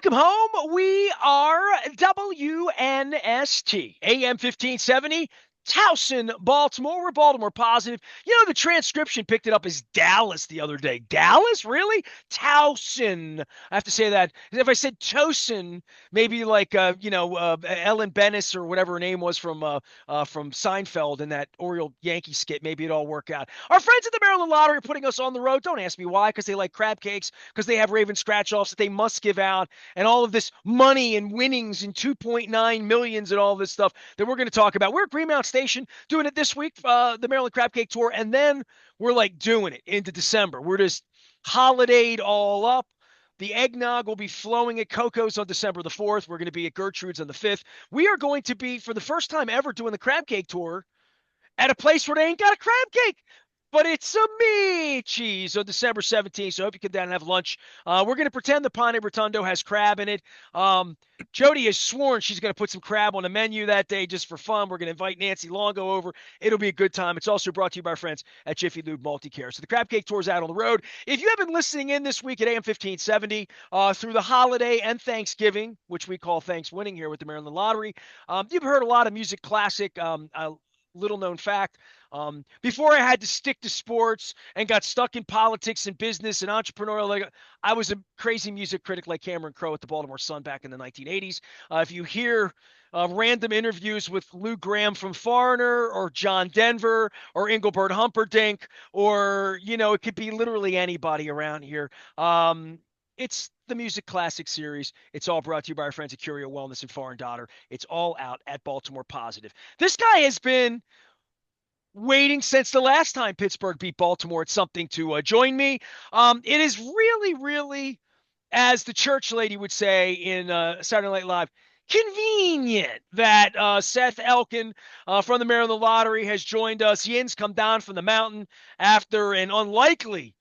Welcome home. We are WNST, AM 1570, Towson, Baltimore. We're Baltimore positive. You know, the transcription picked it up as Dallas the other day. Dallas? Really? Towson. I have to say that. If I said Towson, maybe like, Ellen Bennis or whatever her name was from Seinfeld in that Oriole Yankee skit, maybe it'd all work out. Our friends at the Maryland Lottery are putting us on the road. Don't ask me why, because they like crab cakes, because they have Raven scratch-offs that they must give out, and all of this money and winnings and 2.9 millions and all this stuff that we're going to talk about. We're at Greenmount Station doing it this week, the Maryland Crab Cake Tour, and then we're like doing it into December. We're just holidayed all up. The eggnog will be flowing at Coco's on December the 4th. We're going to be at Gertrude's on the 5th. We are going to be, for the first time ever, doing the Crab Cake Tour at a place where they ain't got a crab cake, but it's a meat cheese on December 17th. So I hope you come down and have lunch. We're going to pretend the Pane Rotundo has crab in it. Jody has sworn she's going to put some crab on the menu that day just for fun. We're going to invite Nancy Longo over. It'll be a good time. It's also brought to you by our friends at Jiffy Lube Multicare. So the Crab Cake Tour is out on the road. If you have been listening in this week at AM 1570 through the holiday and Thanksgiving, which we call Thanks Winning here with the Maryland Lottery, you've heard a lot of music classic. Little known fact, before I had to stick to sports and got stuck in politics and business and entrepreneurial, like I was a crazy music critic like Cameron Crowe at the Baltimore Sun back in the 1980s. If you hear random interviews with Lou Graham from Foreigner or John Denver or Engelbert Humperdinck, or, it could be literally anybody around here. It's the Music Classic Series. It's all brought to you by our friends at Curio Wellness and Foreign Daughter. It's all out at Baltimore Positive. This guy has been waiting since the last time Pittsburgh beat Baltimore at something to join me. It is really, really, as the church lady would say in Saturday Night Live, convenient that Seth Elkin from the Maryland Lottery has joined us. Yin's come down from the mountain after an unlikely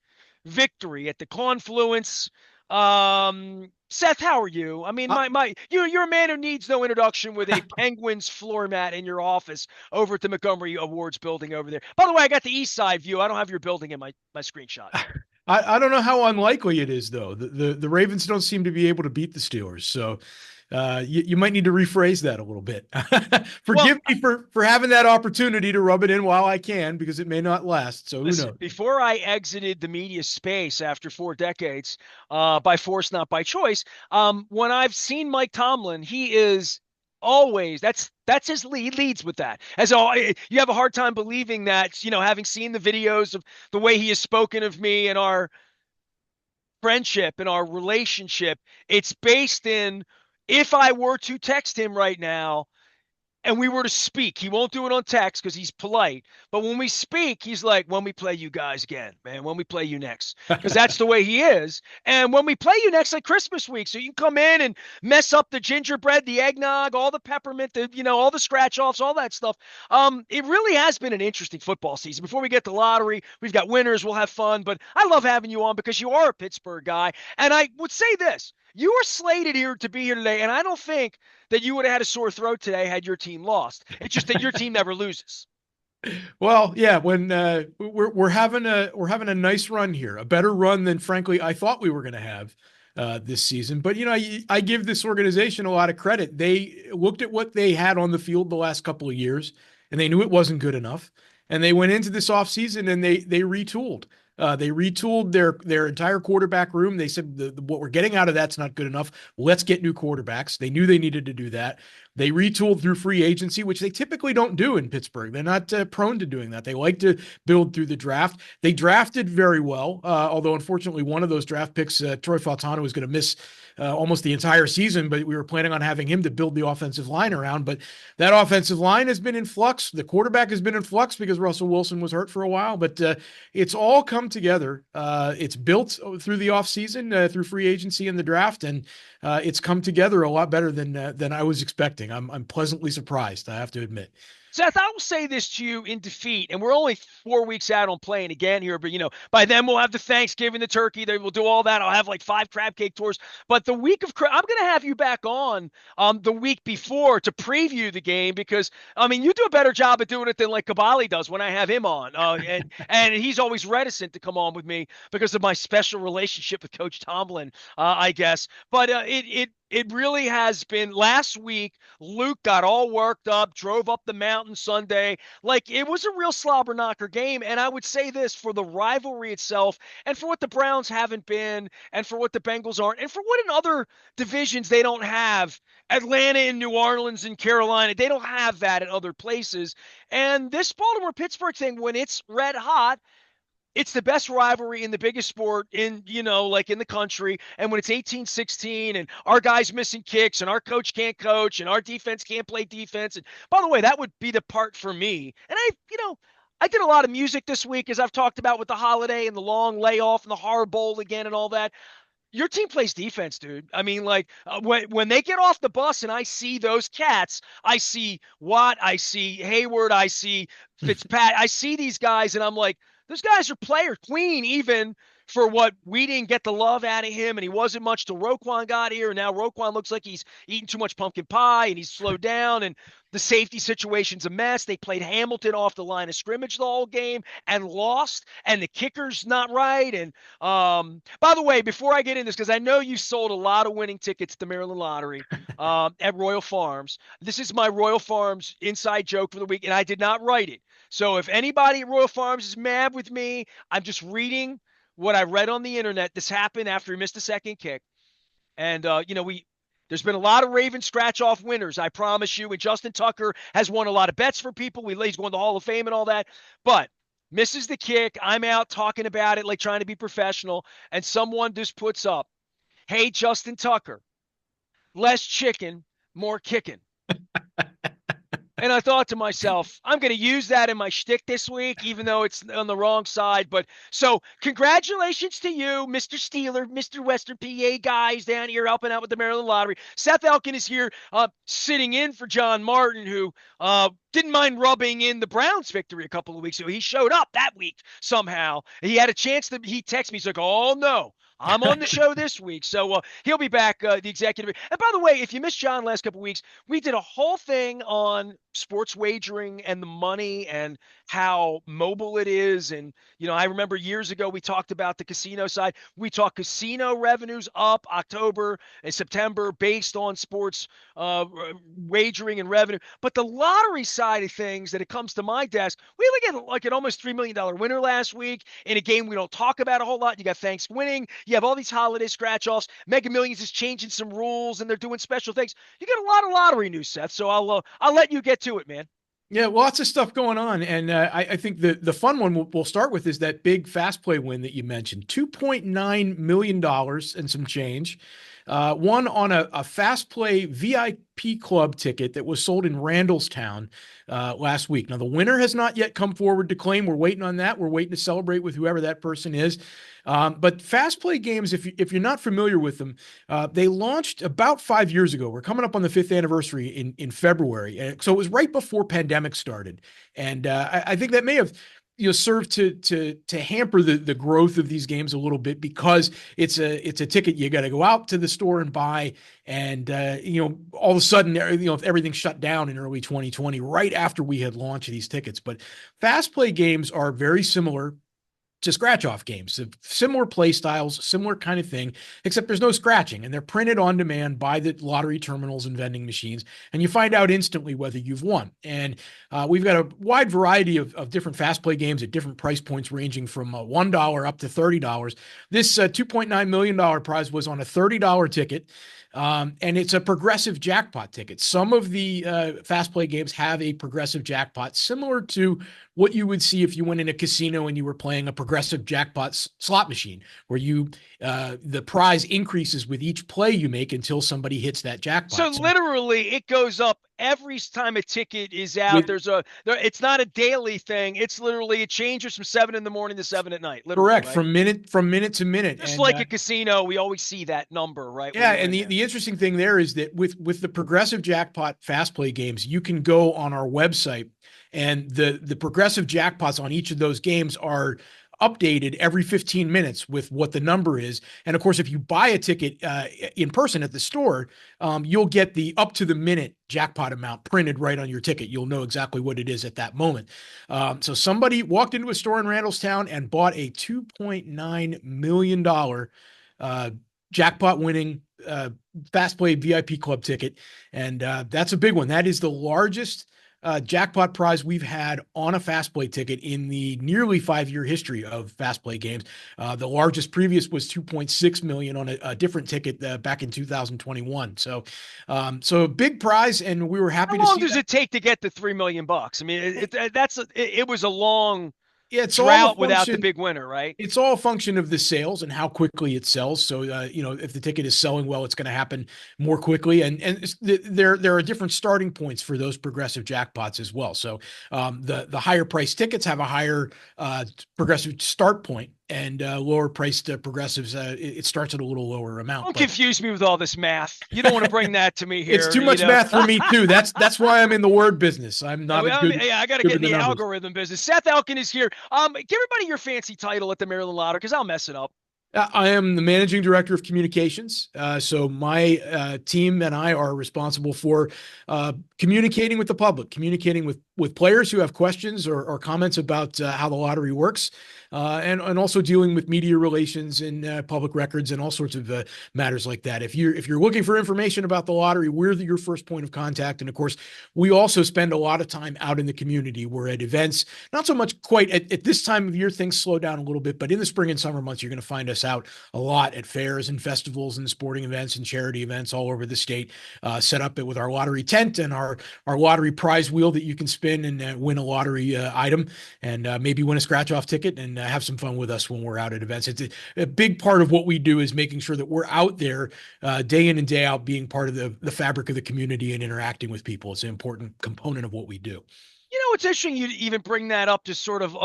victory at the Confluence. Seth, how are you? I mean, you're a man who needs no introduction with a Penguins floor mat in your office over at the Montgomery Awards building over there. By the way, I got the east side view. I don't have your building in my screenshot. I don't know how unlikely it is, though. The Ravens don't seem to be able to beat the Steelers, so you might need to rephrase that a little bit. Forgive me for having that opportunity to rub it in while I can, because it may not last. So listen, who knows? before I exited the media space after 4 decades, by force, not by choice, when I've seen Mike Tomlin, he is always that's his lead. He leads with that. You have a hard time believing that, having seen the videos of the way he has spoken of me and our friendship and our relationship, it's based in, if I were to text him right now and we were to speak, he won't do it on text because he's polite. But when we speak, he's like, when we play you guys again, man, when we play you next, because that's the way he is. And when we play you next, like Christmas week, so you can come in and mess up the gingerbread, the eggnog, all the peppermint, all the scratch offs, all that stuff. It really has been an interesting football season. Before we get the lottery, we've got winners. We'll have fun. But I love having you on because you are a Pittsburgh guy. And I would say this. You were slated here to be here today, and I don't think that you would have had a sore throat today had your team lost. It's just that your team never loses. Well, yeah, when we're having a nice run here, a better run than frankly I thought we were going to have this season. But I give this organization a lot of credit. They looked at what they had on the field the last couple of years, and they knew it wasn't good enough. And they went into this offseason and they retooled. They retooled their entire quarterback room. They said what we're getting out of that's not good enough. Let's get new quarterbacks. They knew they needed to do that. They retooled through free agency, which they typically don't do in Pittsburgh. They're not prone to doing that. They like to build through the draft. They drafted very well, although unfortunately one of those draft picks, Troy Fautanu, was going to miss almost the entire season, but we were planning on having him to build the offensive line around. But that offensive line has been in flux. The quarterback has been in flux because Russell Wilson was hurt for a while, but it's all come together. It's built through the offseason, through free agency and the draft, and it's come together a lot better than I was expecting. I'm pleasantly surprised, I have to admit. Seth, I will say this to you in defeat, and we're only 4 weeks out on playing again here, but by then we'll have the Thanksgiving, the turkey, they will do all that. I'll have like 5 crab cake tours. But the week of, I'm going to have you back on the week before to preview the game because, I mean, you do a better job at doing it than like Kabali does when I have him on. And he's always reticent to come on with me because of my special relationship with Coach Tomlin, I guess. But it really has been. Last week, Luke got all worked up, drove up the mountain Sunday. Like, it was a real slobber knocker game. And I would say this for the rivalry itself and for what the Browns haven't been and for what the Bengals aren't and for what in other divisions they don't have. Atlanta and New Orleans and Carolina, they don't have that at other places. And this Baltimore-Pittsburgh thing, when it's red hot, it's the best rivalry in the biggest sport in, like in the country. And when it's 18-16 and our guys missing kicks and our coach can't coach and our defense can't play defense. And by the way, that would be the part for me. And I did a lot of music this week, as I've talked about with the holiday and the long layoff and the Hard Bowl again and all that. Your team plays defense, dude. I mean, like when they get off the bus and I see those cats, I see Watt, I see Hayward, I see Fitzpat, I see these guys, and I'm like, those guys are players. Queen, even for what we didn't get the love out of him, and he wasn't much till Roquan got here, and now Roquan looks like he's eating too much pumpkin pie, and he's slowed down, and the safety situation's a mess. They played Hamilton off the line of scrimmage the whole game and lost, and the kicker's not right. And by the way, before I get in this, because I know you sold a lot of winning tickets at the Maryland Lottery at Royal Farms. This is my Royal Farms inside joke for the week, and I did not write it. So if anybody at Royal Farms is mad with me, I'm just reading what I read on the internet. This happened after he missed a second kick. And, there's been a lot of Raven scratch-off winners, I promise you. And Justin Tucker has won a lot of bets for people. He's going to the Hall of Fame and all that. But misses the kick. I'm out talking about it, like trying to be professional. And someone just puts up, hey, Justin Tucker, less chicken, more kicking. And I thought to myself, I'm going to use that in my shtick this week, even though it's on the wrong side. But so congratulations to you, Mr. Steeler, Mr. Western PA guys down here helping out with the Maryland Lottery. Seth Elkin is here sitting in for John Martin, who didn't mind rubbing in the Browns victory a couple of weeks ago. He showed up that week somehow. He had a chance he texted me. He's like, oh, no. I'm on the show this week, so he'll be back, the executive. And by the way, if you missed John last couple of weeks, we did a whole thing on sports wagering and the money and how mobile it is. And, I remember years ago we talked about the casino side. We talked casino revenues up October and September based on sports wagering and revenue. But the lottery side of things, that it comes to my desk, we only get like an almost $3 million winner last week in a game we don't talk about a whole lot. You got Thanks winning. You have all these holiday scratch-offs. Mega Millions is changing some rules, and they're doing special things. You get a lot of lottery news, Seth, so I'll let you get to it, man. Yeah, lots of stuff going on. And I think the fun one we'll start with is that big fast play win that you mentioned, $2.9 million and some change. Won on a fast play VIP club ticket that was sold in Randallstown last week. Now, the winner has not yet come forward to claim. We're waiting on that. We're waiting to celebrate with whoever that person is. But fast play games, if you're not familiar with them, they launched about 5 years ago. We're coming up on the 5th anniversary in February. And so it was right before pandemic started. And I think that may have serve to hamper the growth of these games a little bit, because it's a ticket you got to go out to the store and buy, and all of a sudden everything shut down in early 2020 right after we had launched these tickets. But fast play games are very similar to scratch off games, similar play styles, similar kind of thing, except there's no scratching, and they're printed on demand by the lottery terminals and vending machines, and you find out instantly whether you've won. And we've got a wide variety of different fast play games at different price points, ranging from $1 up to $30. This $2.9 million prize was on a $30 ticket. And it's a progressive jackpot ticket. Some of the fast play games have a progressive jackpot, similar to what you would see if you went in a casino and you were playing a progressive jackpot slot machine, where the prize increases with each play you make until somebody hits that jackpot. So literally, it goes up every time a ticket is out, With it's not a daily thing. It's literally, it changes from 7 in the morning to 7 at night, literally, correct, right? from minute to minute. Just And like a casino, we always see that number, right, when yeah, you're and in the there. the interesting thing there is that with the progressive jackpot fast play games, you can go on our website, and the progressive jackpots on each of those games are updated every 15 minutes with what the number is. And of course, if you buy a ticket in person at the store, you'll get the up to the minute jackpot amount printed right on your ticket. You'll know exactly what it is at that moment. So somebody walked into a store in Randallstown and bought a $2.9 million uh, jackpot winning fast play VIP club ticket. And that's a big one. That is the largest jackpot prize we've had on a fast play ticket in the nearly 5-year history of fast play games. The largest previous was 2.6 million on a different ticket back in 2021. So a big prize, and we were happy How to long see does that. it take to get the $3 million? I mean, it was a long Yeah, it's all a drought without the function. big winner, right? It's all a function of the sales and how quickly it sells. So, if the ticket is selling well, it's going to happen more quickly. And there are different starting points for those progressive jackpots as well. So, the higher priced tickets have a higher progressive start point, and lower priced progressives, it starts at a little lower amount. Don't But confuse me with all this math. You don't want to bring that to me it's here, too you much know. math for me too. That's why I'm in the word business. I'm not as I good mean, yeah, I got to good get with in the the numbers. algorithm business. Seth Elkin is here. Give everybody your fancy title at the Maryland Lottery because I'll mess it up. I am the managing director of communications. So my team and I are responsible for communicating with the public, communicating with players who have questions or comments about how the lottery works, and also dealing with media relations and public records and all sorts of matters like that. If you're looking for information about the lottery, we're your first point of contact. And of course, we also spend a lot of time out in the community. We're at events, not so much quite at this time of year. Things slow down a little bit, but in the spring and summer months, you're going to find us out a lot at fairs and festivals and sporting events and charity events all over the state, set up it with our lottery tent and our lottery prize wheel that you can spin and win a lottery item, and maybe win a scratch off ticket, and have some fun with us when we're out at events. It's a big part of what we do is making sure that we're out there day in and day out, being part of the fabric of the community and interacting with people. It's an important component of what we do. It's interesting you even bring that up, just sort of,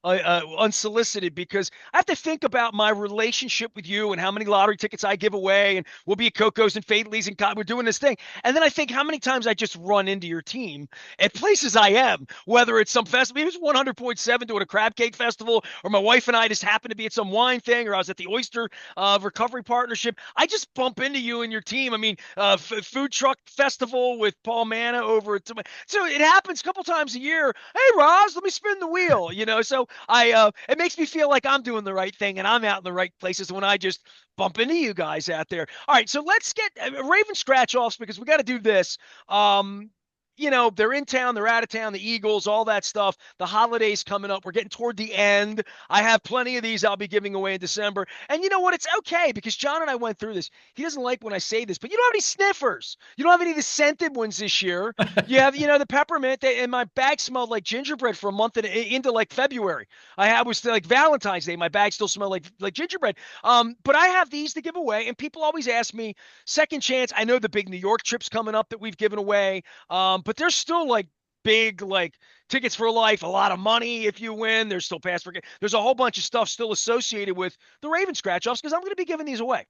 unsolicited, because I have to think about my relationship with you and how many lottery tickets I give away, and we'll be at Coco's and Fately's, and we're doing this thing. And then I think how many times I just run into your team at places I am, whether it's some festival, maybe it's 100.7 doing a crab cake festival, or my wife and I just happen to be at some wine thing, or I was at the Oyster Recovery Partnership. I just bump into you and your team. I mean, food truck festival with Paul Manna over at, so it happens a couple times a year. Hey, Roz, let me spin the wheel. So it makes me feel like I'm doing the right thing and I'm out in the right places when I just bump into you guys out there. All right, so let's get Raven scratch offs, because we got to do this. They're in town, they're out of town, the Eagles, all that stuff. The holidays coming up. We're getting toward the end. I have plenty of these I'll be giving away in December. And you know what? It's okay, because John and I went through this. He doesn't like when I say this, but you don't have any sniffers. You don't have any of the scented ones this year. You have, the peppermint, and my bag smelled like gingerbread for a month and into like February. I was like Valentine's Day. My bag still smelled like gingerbread. But I have these to give away, and people always ask me, second chance. I know the big New York trip's coming up that we've given away. But there's still like big, like tickets for life, a lot of money if you win. There's still pass for. There's a whole bunch of stuff still associated with the Raven scratch offs, because I'm going to be giving these away.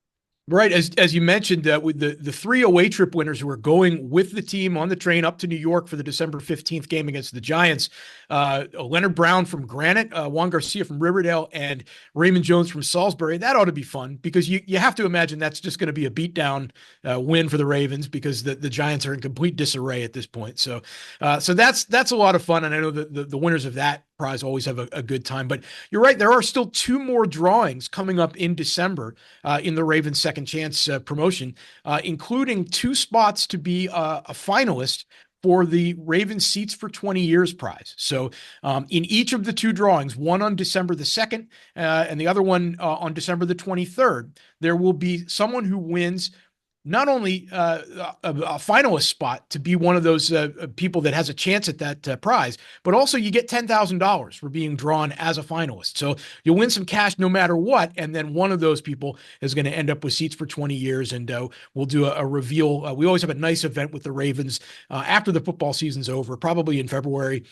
Right, as you mentioned, with the three away trip winners who are going with the team on the train up to New York for the December 15th game against the Giants, Leonard Brown from Granite, Juan Garcia from Riverdale, and Raymond Jones from Salisbury. That ought to be fun, because you have to imagine that's just going to be a beatdown win for the Ravens, because the Giants are in complete disarray at this point. So that's a lot of fun, and I know that the winners of that prize always have a good time. But you're right, there are still two more drawings coming up in December in the Ravens Second Chance promotion, including two spots to be a finalist for the Ravens Seats for 20 Years prize. So in each of the two drawings, one on December the 2nd and the other one on December the 23rd, there will be someone who wins not only a finalist spot to be one of those people that has a chance at that prize, but also you get $10,000 for being drawn as a finalist. So you'll win some cash no matter what, and then one of those people is going to end up with seats for 20 years. And we'll do a reveal. We always have a nice event with the Ravens after the football season's over, probably in February.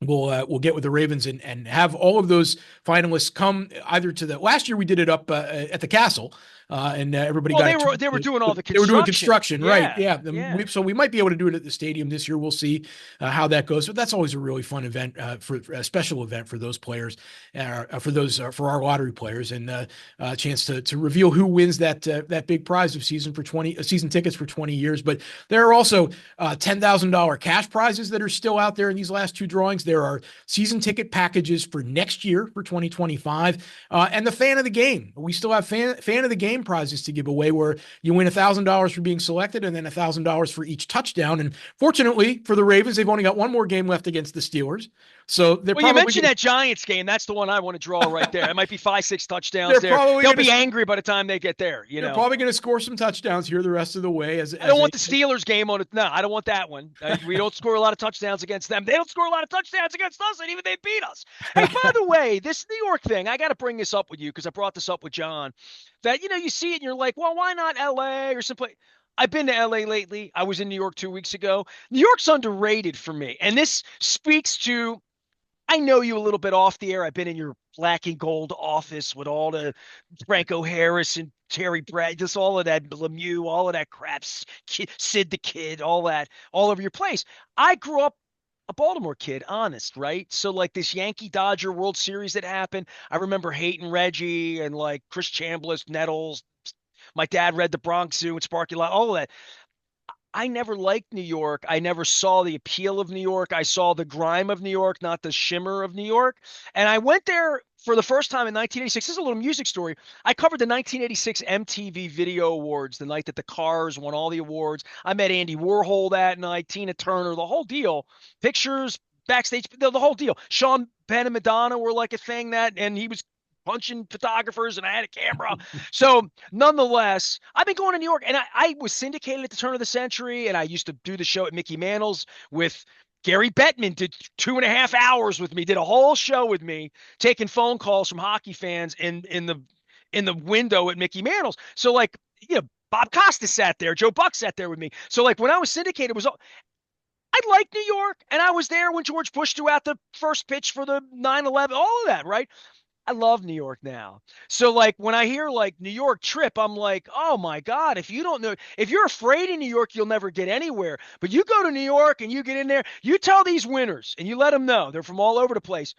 We'll get with the Ravens and have all of those finalists come either to the last year we did it up at the Castle, and everybody Well, got they a were chance they were doing all the they were doing construction. construction, right? Yeah, Yeah. yeah. So we might be able to do it at the stadium this year. We'll see how that goes. But that's always a really fun event for a special event for those players, for our lottery players, and a chance to reveal who wins that big prize of season tickets for 20 years. But there are also $10,000 cash prizes that are still out there in these last two drawings. There are season ticket packages for next year for 2025, and the fan of the game. We still have fan of the game prizes to give away, where you win $1,000 for being selected, and then $1,000 for each touchdown. And fortunately for the Ravens, they've only got one more game left against the Steelers, so they're Well, you probably mentioned that Giants game. That's the one I want to draw right there. It might be 5, 6 touchdowns they're there. probably They'll going be to angry by the time they get there. they're probably going to score some touchdowns here the rest of the way. I don't want the Steelers game on it. No, I don't want that one. We don't score a lot of touchdowns against them. They don't score a lot of touchdowns against us, and even they beat us. Hey, by the way, this New York thing, I got to bring this up with you because I brought this up with John. That you see it and you're like, well, why not L.A. or someplace? I've been to LA lately. I was in New York 2 weeks ago. New York's underrated for me. And this speaks to, I know you a little bit off the air. I've been in your black and gold office with all the Franco Harris and Terry Brad, just all of that Lemieux, all of that crap, Sid the Kid, all that, all over your place. I grew up a Baltimore kid, honest, right? So like this Yankee Dodger World Series that happened, I remember hating Reggie and like Chris Chambliss, Nettles. My dad read the Bronx Zoo and Sparky Lot, all of that. I never liked New York. I never saw the appeal of New York. I saw the grime of New York, not the shimmer of New York. And I went there for the first time in 1986. This is a little music story. I covered the 1986 MTV Video Awards, the night that the Cars won all the awards. I met Andy Warhol that night, Tina Turner, the whole deal. Pictures, backstage, the whole deal. Sean Penn and Madonna were like a thing and he was punching photographers and I had a camera. So nonetheless, I've been going to New York and I was syndicated at the turn of the century and I used to do the show at Mickey Mantle's with Gary Bettman, did 2.5 hours with me, did a whole show with me, taking phone calls from hockey fans in the window at Mickey Mantle's. So like, Bob Costa sat there, Joe Buck sat there with me. So like when I was syndicated, I like New York and I was there when George Bush threw out the first pitch for the 9/11, all of that, right? I love New York now. So like when I hear like New York trip, I'm like, oh my God, if you don't know, if you're afraid in New York, you'll never get anywhere. But you go to New York and you get in there, you tell these winners and you let them know they're from all over the place.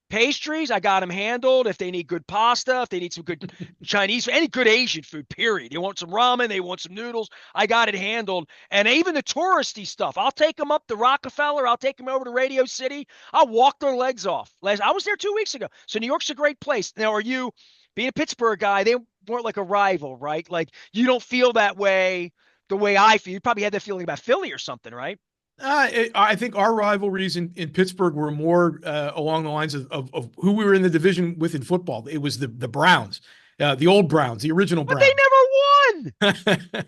Pastries, I got them handled. If they need good pasta, if they need some good Chinese, any good Asian food, period. They want some ramen, they want some noodles. I got it handled. And even the touristy stuff, I'll take them up to Rockefeller. I'll take them over to Radio City. I'll walk their legs off. I was there 2 weeks ago. So New York's a great place. Now, are you, being a Pittsburgh guy, they weren't like a rival, right? Like you don't feel that way the way I feel. You probably had that feeling about Philly or something, right? I think our rivalries in Pittsburgh were more along the lines of who we were in the division with in football. It was the Browns, the old Browns, the original But they Browns. never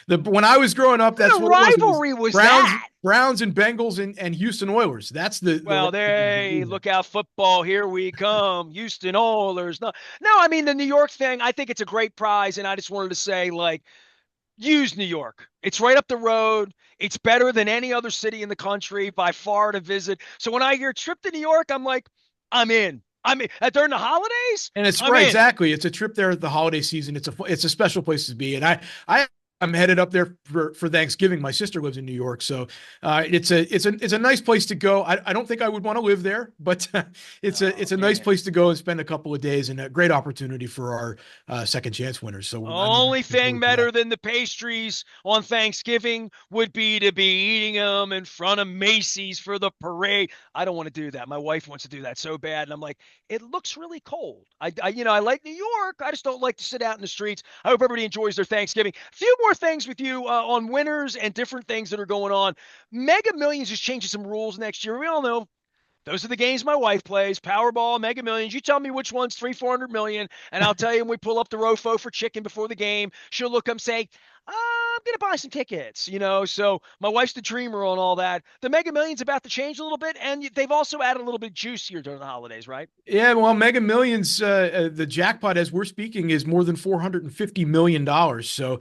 won. When I was growing up, that's What what it was. rivalry was Browns, that? Browns and Bengals and Houston Oilers. That's Well, they look out football. Here we come. Houston Oilers. No, I mean, the New York thing, I think it's a great prize. And I just wanted to say, like, use New York. It's right up the road. It's better than any other city in the country by far to visit. So when I hear trip to New York, I'm like, I'm in. I mean, during the holidays, and it's I'm right, in. exactly. It's a trip there at the holiday season. It's a special place to be. And I'm headed up there for Thanksgiving. My sister lives in New York, so it's a nice place to go. I don't think I would want to live there, but it's a nice place to go and spend a couple of days, and a great opportunity for our second chance winners. So Only thing better than the pastries on Thanksgiving would be to be eating them in front of Macy's for the parade. I don't want to do that. My wife wants to do that so bad, and I'm like, it looks really cold. I like New York. I just don't like to sit out in the streets. I hope everybody enjoys their Thanksgiving. A few more things with you on winners and different things that are going on. Mega Millions is changing some rules next year. We all know Those are the games my wife plays. Powerball, Mega Millions. You tell me which one's 300, 400 million, and I'll tell you when we pull up the Rofo for chicken before the game. She'll look up and say, I'm gonna buy some tickets, So my wife's the dreamer on all that. The Mega Millions about to change a little bit, and they've also added a little bit juicier during the holidays, right? Yeah, well, Mega Millions, the jackpot as we're speaking is more than $450 million. So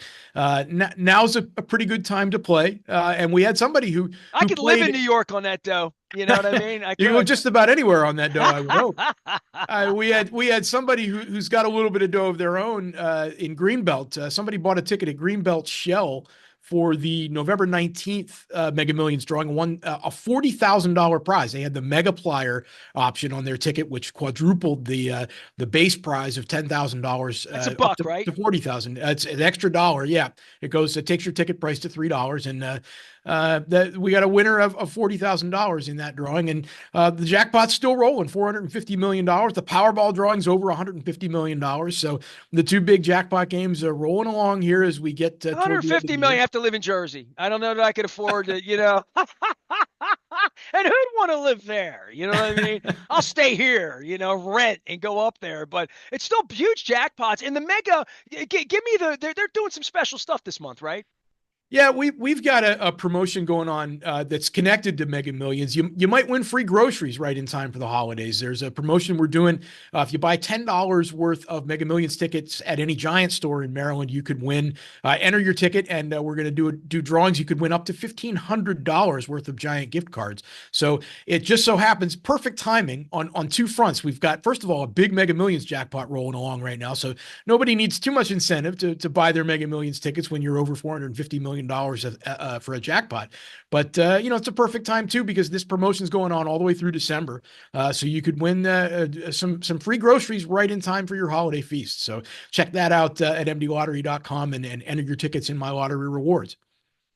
now's a pretty good time to play. And we had somebody I who could live in played. New York on that dough. You know what I mean? I You can go could. just about anywhere on that dough, I would hope. We had somebody who's got a little bit of dough of their own in Greenbelt. Somebody bought a ticket at Greenbelt Shell for the November 19th Mega Millions drawing, one a $40,000 prize. They had the Mega Plier option on their ticket, which quadrupled the base prize of $10,000 That's a up buck, right? to 40,000. It's an extra dollar. Yeah, it takes your ticket price to $3, and that we got a winner of $40,000 in that drawing, and the jackpot's still rolling, $450 million. The Powerball drawing's over $150 million. So the two big jackpot games are rolling along here as we get toward the end of 150 the year. million. Have to live in Jersey. I don't know that I could afford to. And who'd want to live there? You know what I mean? I'll stay here, rent and go up there. But it's still huge jackpots. And the mega, give me they're doing some special stuff this month, right? Yeah, we've got a promotion going on that's connected to Mega Millions. You might win free groceries right in time for the holidays. There's a promotion we're doing. If you buy $10 worth of Mega Millions tickets at any Giant store in Maryland, you could win. Enter your ticket, and we're going to do drawings. You could win up to $1,500 worth of Giant gift cards. So it just so happens perfect timing on two fronts. We've got, first of all, a big Mega Millions jackpot rolling along right now. So nobody needs too much incentive to buy their Mega Millions tickets when you're over $450 million for a jackpot. But it's a perfect time too, because this promotion is going on all the way through December. So you could win some free groceries right in time for your holiday feast. So check that out at mdlottery.com and enter your tickets in My Lottery Rewards.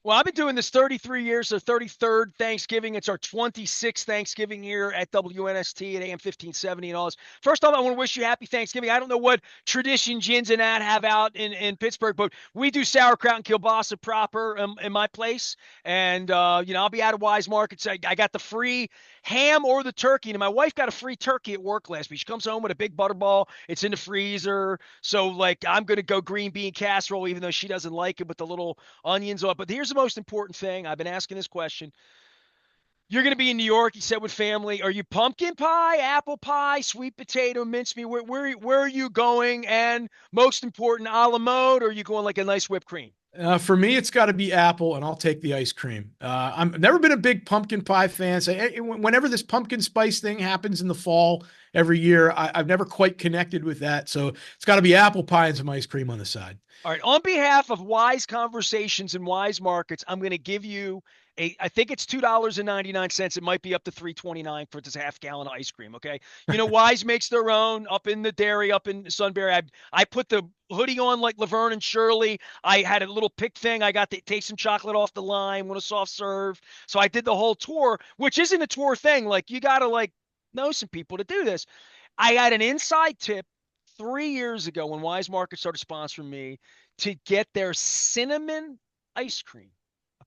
Well, I've been doing this 33 years, so 33rd Thanksgiving. It's our 26th Thanksgiving here at WNST at AM 1570 and all this. First off, I want to wish you happy Thanksgiving. I don't know what tradition Jins and that have out in Pittsburgh, but we do sauerkraut and kielbasa proper in my place. And, I'll be out of Wise Markets. I got the free ham or the turkey. And my wife got a free turkey at work last week. She comes home with a big butterball. It's in the freezer. So, I'm going to go green bean casserole, even though she doesn't like it with the little onions on it. But here's the most important thing. I've been asking this question. You're going to be in New York, you said, with family. Are you pumpkin pie, apple pie, sweet potato, mincemeat? Where are you going? And most important, a la mode, or are you going like a nice whipped cream? For me, it's got to be apple, and I'll take the ice cream. I've never been a big pumpkin pie fan. So whenever this pumpkin spice thing happens in the fall every year, I've never quite connected with that. So it's got to be apple pie and some ice cream on the side. All right. On behalf of Wise Conversations and Wise Markets, I'm going to give you I think it's $2.99. It might be up to $3.29 for this half gallon of ice cream. Okay. Wise makes their own up in the dairy, up in Sunbury. I put the hoodie on like Laverne and Shirley. I had a little pick thing. I got to take some chocolate off the line, want a soft serve. So I did the whole tour, which isn't a tour thing. Like, you got to know some people to do this. I had an inside tip 3 years ago when Wise Market started sponsoring me to get their cinnamon ice cream.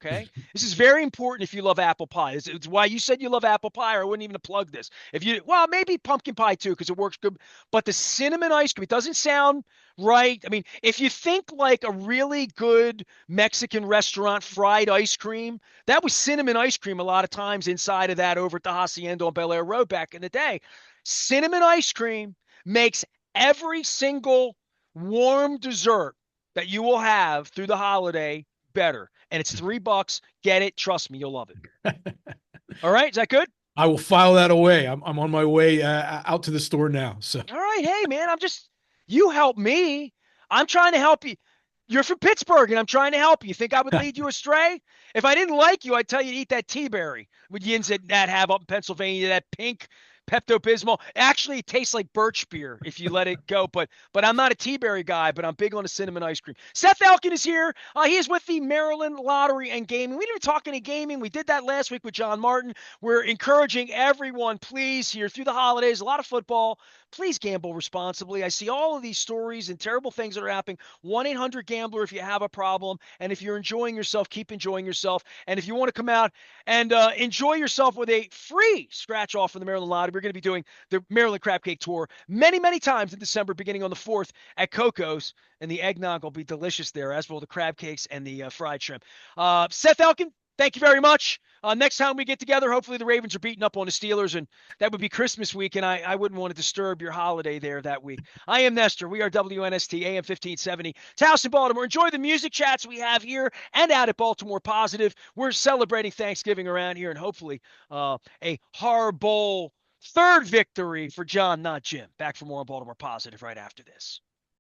Okay. This is very important if you love apple pie. It's why you said you love apple pie, or I wouldn't even have plugged this. Maybe pumpkin pie too, because it works good. But the cinnamon ice cream, it doesn't sound right. I mean, if you think like a really good Mexican restaurant fried ice cream, that was cinnamon ice cream a lot of times inside of that over at the Hacienda on Bel Air Road back in the day. Cinnamon ice cream makes every single warm dessert that you will have through the holiday better. And it's $3. Get it. Trust me, you'll love it. All right. Is that good? I will file that away. I'm on my way out to the store now. So, all right. Hey, man, you help me. I'm trying to help you. You're from Pittsburgh, and I'm trying to help you. You think I would lead you astray? If I didn't like you, I'd tell you to eat that tea berry with yins that have up in Pennsylvania, that pink Pepto-Bismol. Actually, it tastes like birch beer if you let it go. But I'm not a tea berry guy, but I'm big on the cinnamon ice cream. Seth Elkin is here. He is with the Maryland Lottery and Gaming. We didn't even talk any gaming. We did that last week with John Martin. We're encouraging everyone, please, here through the holidays, a lot of football. please gamble responsibly. I see all of these stories and terrible things that are happening. 1-800-GAMBLER if you have a problem. And if you're enjoying yourself, keep enjoying yourself. And if you want to come out and enjoy yourself with a free scratch off from the Maryland Lottery, we're going to be doing the Maryland Crab Cake Tour many, many times in December, beginning on the 4th at Coco's. And the eggnog will be delicious there, as will the crab cakes and the fried shrimp. Seth Elkin, thank you very much. Next time we get together, hopefully the Ravens are beating up on the Steelers, and that would be Christmas week, and I wouldn't want to disturb your holiday there that week. I am Nestor. We are WNST AM 1570, Towson, Baltimore. Enjoy the music chats we have here and out at Baltimore Positive. We're celebrating Thanksgiving around here, and hopefully a Har Bowl third victory for John, not Jim. Back for more on Baltimore Positive right after this.